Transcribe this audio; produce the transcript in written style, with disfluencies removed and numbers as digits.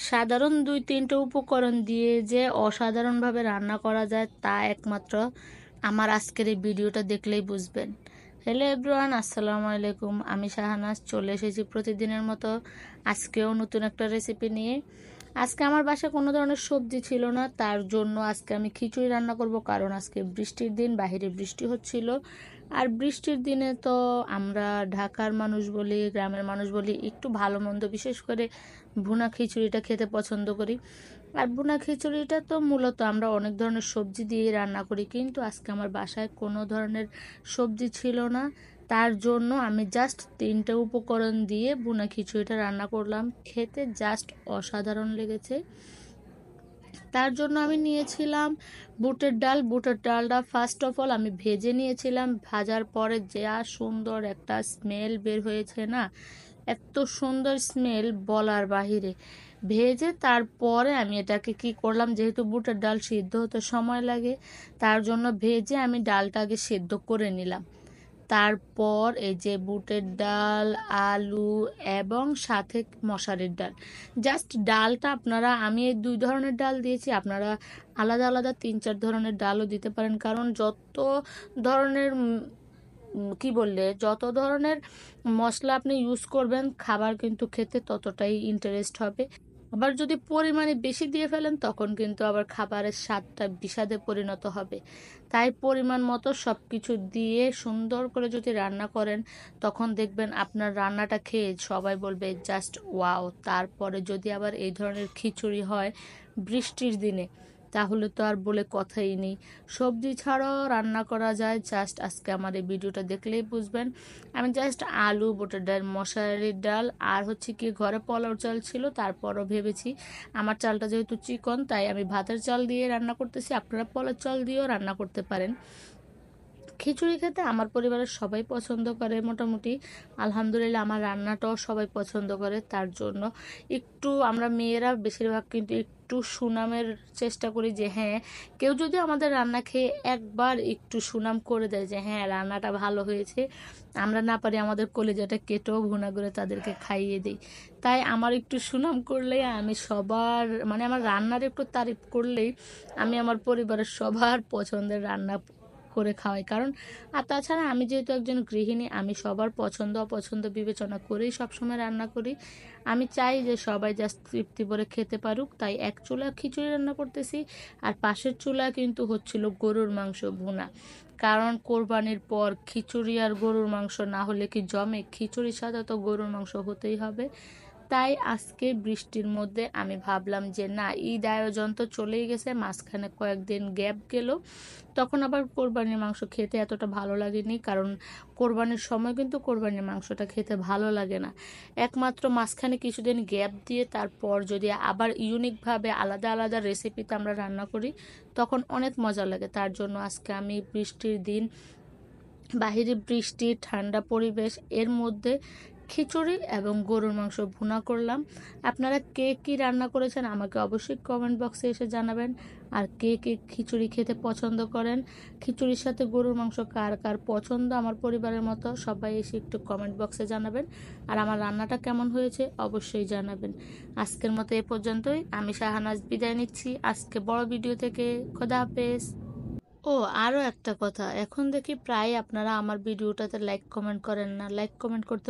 সাধারণ ২-৩টা উপকরণ দিয়ে যে অসাধারণভাবে রান্না করা যায় তা একমাত্র আমার আজকের এই ভিডিওটা দেখলেই বুঝবেন। হ্যালো এভরিওয়ান, আসসালামু আলাইকুম। আমি শাহানাজ চলে এসেছি প্রতিদিনের মতো আজকেও নতুন একটা রেসিপি নিয়ে। আজকে আমার বাসায় কোনো ধরনের সবজি ছিল না, তার জন্য আজকে আমি খিচুড়ি রান্না করব। কারণ আজকে বৃষ্টির দিন, বাইরে বৃষ্টি হচ্ছিল। আর বৃষ্টির দিনে তো আমরা ঢাকার মানুষ বলি, গ্রামের মানুষ বলি, একটু ভালো মন্দ বিশেষ করে ভুনা খিচুড়িটা খেতে পছন্দ করি। আর ভুনা খিচুড়িটা তো মূলত আমরা অনেক ধরনের সবজি দিয়ে রান্না করি, কিন্তু আজকে আমার বাসায় কোনো ধরনের সবজি ছিল না। তার জন্য আমি জাস্ট 3টা উপকরণ দিয়ে ভুনা খিচুড়িটা রান্না করলাম। খেতে জাস্ট অসাধারণ লেগেছে। তার জন্য আমি নিয়েছিলাম বুটের ডাল। বুটের ডালটা ফার্স্ট অফ অল আমি ভেজে নিয়েছিলাম। ভাজার পরে যা সুন্দর একটা স্মেল বের হয়েছে না, এত সুন্দর স্মেল বলার বাহিরে। ভেজে তারপরে আমি এটাকে কি করলাম, যেহেতু বুটের ডাল সিদ্ধ হতে সময় লাগে, তার জন্য ভেজে আমি ডালটা আগে সিদ্ধ করে নিলাম। তারপর এই যে বুটের ডাল, আলু এবং সাথে মশারির ডাল, জাস্ট ডালটা আপনারা, আমি এই 2 ধরনের ডাল দিয়েছি, আপনারা আলাদা আলাদা 3-4 ধরনের ডালও দিতে পারেন। কারণ যত ধরনের যত ধরনের মশলা আপনি ইউজ করবেন, খাবার কিন্তু খেতে ততটাই ইন্টারেস্ট হবে। আবার যদি পরিমাণে বেশি দিয়ে ফেলেন, তখন কিন্তু আবার খাবারের স্বাদটা বিষাদে পরিণত হবে। তাই পরিমাণ মতো সব কিছু দিয়ে সুন্দর করে যদি রান্না করেন, তখন দেখবেন আপনার রান্নাটা খেয়ে সবাই বলবে জাস্ট ওয়াও। তারপরে যদি আবার এই ধরনের খিচুড়ি হয় বৃষ্টির দিনে, তাহলে তো আর বলে কথাই নেই। সবজি ছাড়াও রান্না করা যায়, জাস্ট আজকে আমার এই ভিডিওটা দেখলেই বুঝবেন। আমি জাস্ট আলু, বুটের ডাল, মশারির ডাল আর হচ্ছে কি ঘরে পোলাও চাল ছিল, তারপরও ভেবেছি আমার চালটা যেহেতু চিকন, তাই আমি ভাতের চাল দিয়ে রান্না করতেছি। আপনারা পোলাও চাল দিয়েও রান্না করতে পারেন। খিচুড়ি খেতে আমার পরিবারের সবাই পছন্দ করে মোটামুটি। আলহামদুলিল্লাহ আমার রান্নাটাও সবাই পছন্দ করে। তার জন্য একটু আমরা মেয়েরা বেশিরভাগ কিন্তু একটু সুনামের চেষ্টা করি, যে হ্যাঁ, কেউ যদি আমাদের রান্না খেয়ে একবার একটু সুনাম করে দেয় যে হ্যাঁ রান্নাটা ভালো হয়েছে, আমরা না পারি আমাদের কলিজাটা কেটেও ভুনা করে তাদেরকে খাইয়ে দিই। তাই আমার একটু সুনাম করলেই, আমি সবার মানে আমার রান্নার একটু তারিফ করলেই আমি আমার পরিবারের সবার পছন্দের রান্না করে খাওয়াই। কারণ আর তাছাড়া আমি যেহেতু একজন গৃহিণী, আমি সবার পছন্দ অপছন্দ বিবেচনা করেই সবসময় রান্না করি। আমি চাই যে সবাই জাস্ট তৃপ্তি করে খেতে পারুক। তাই এক চুলা খিচুড়ি রান্না করতেছি, আর পাশের চুলা কিন্তু হচ্ছিল গরুর মাংস ভুনা। কারণ কোরবানির পর খিচুড়ি আর গরুর মাংস না হলে কি জমে? খিচুড়ির সাথে তো গরুর মাংস হতেই হবে। তাই আজকে বৃষ্টির মধ্যে আমি ভাবলাম যে না, ঈদ আয়োজন তো চলেই গেছে, মাঝখানে কয়েকদিন গ্যাপ গেল, তখন আবার কোরবানির মাংস খেতে এতটা ভালো লাগেনি। কারণ কোরবানির সময় কিন্তু কোরবানির মাংসটা খেতে ভালো লাগে না। একমাত্র মাঝখানে কিছুদিন গ্যাপ দিয়ে তারপর যদি আবার ইউনিকভাবে আলাদা আলাদা রেসিপিতে আমরা রান্না করি, তখন অনেক মজা লাগে। তার জন্য আজকে আমি বৃষ্টির দিন, বাহিরে বৃষ্টি, ঠান্ডা পরিবেশ, এর মধ্যে খিচুড়ি এবং গরুর মাংস ভুনা করলাম। আপনারা কে কী রান্না করেছেন আমাকে অবশ্যই কমেন্ট বক্সে এসে জানাবেন। আর কে কে খিচুড়ি খেতে পছন্দ করেন, খিচুড়ির সাথে গরুর মাংস কার কার পছন্দ আমার পরিবারের মতো, সবাই এসে একটু কমেন্ট বক্সে জানাবেন। আর আমার রান্নাটা কেমন হয়েছে অবশ্যই জানাবেন। আজকের মতো এ পর্যন্তই। আমি শাহানাজ বিদায় নিচ্ছি আজকে বড় ভিডিও থেকে। খোদা হাফেজ। ও, আরও একটা কথা, এখন দেখি প্রায় আপনারা আমার ভিডিওটাতে লাইক কমেন্ট করেন না। লাইক কমেন্ট করতে